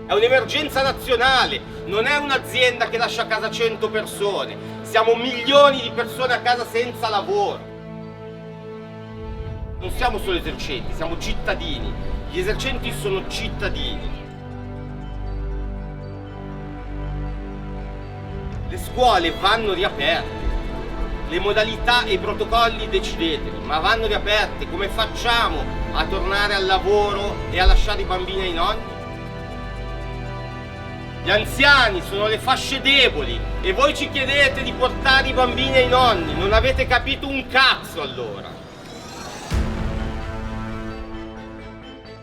È un'emergenza nazionale, non è un'azienda che lascia a casa 100 persone, siamo milioni di persone a casa senza lavoro. Non siamo solo esercenti, siamo cittadini, gli esercenti sono cittadini. Le scuole vanno riaperte, le modalità e i protocolli decideteli, ma vanno riaperte. Come facciamo a tornare al lavoro e a lasciare i bambini ai nonni? Gli anziani sono le fasce deboli e voi ci chiedete di portare i bambini ai nonni, non avete capito un cazzo allora.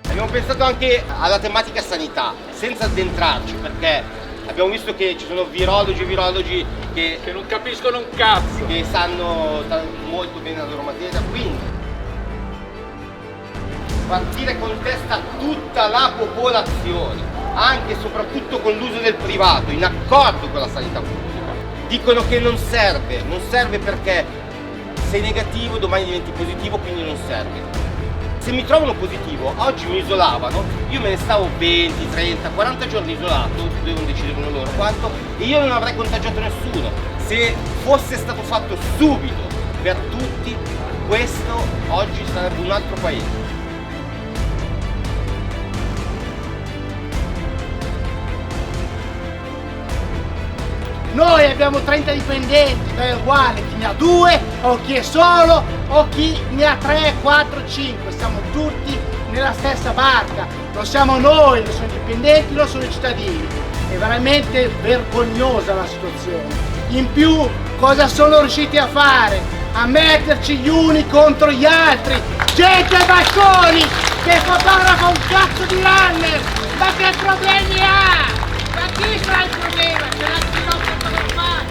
Abbiamo pensato anche alla tematica sanità, senza addentrarci, perché abbiamo visto che ci sono virologi che non capiscono un cazzo, che sanno molto bene la loro materia, quindi partire con testa tutta la popolazione, anche e soprattutto con l'uso del privato, in accordo con la sanità pubblica. Dicono che non serve perché sei negativo, domani diventi positivo, quindi non serve. Se mi trovano positivo, oggi mi isolavano, io me ne stavo 20, 30, 40 giorni isolato, devono decidere loro quanto, e io non avrei contagiato nessuno. Se fosse stato fatto subito per tutti, questo oggi sarebbe un altro paese. Noi abbiamo 30 dipendenti, è uguale chi ne ha 2 o chi è solo o chi ne ha 3, 4, 5, siamo tutti nella stessa barca, non siamo noi, non sono i dipendenti, non sono i cittadini. È veramente vergognosa la situazione. In più cosa sono riusciti a fare? A metterci gli uni contro gli altri, gente ai balconi che fotografa un cazzo di runner, ma che problemi ha? Ma chi sarà il problema? Ce l'ha chi non fotografare.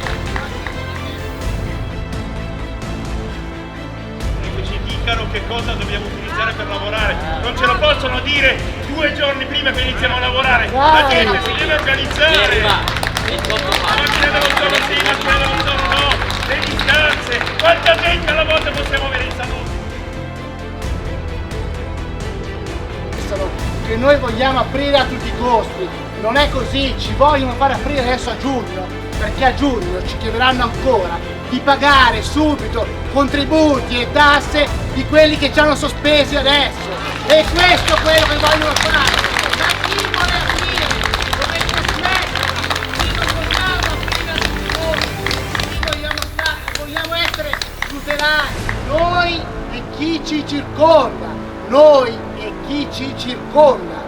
Che ci dicano che cosa dobbiamo utilizzare per lavorare, non ce lo possono dire 2 giorni prima che iniziamo a lavorare, la gente si deve organizzare, la macchina dello giorno sì, la macchina dello giorno no, le distanze, quanta gente alla volta possiamo avere in salute? Che noi vogliamo aprire a tutti i costi, non è così, ci vogliono fare aprire adesso a giugno, perché a giugno ci chiederanno ancora di pagare subito contributi e tasse di quelli che ci hanno sospesi adesso, e questo è quello che vogliono fare. Ma chi vuole aprire? Dovete smettere, qui non vogliamo aprire a tutti i costi, qui vogliamo essere tutelati, noi e chi ci circonda, noi e chi ci circonda.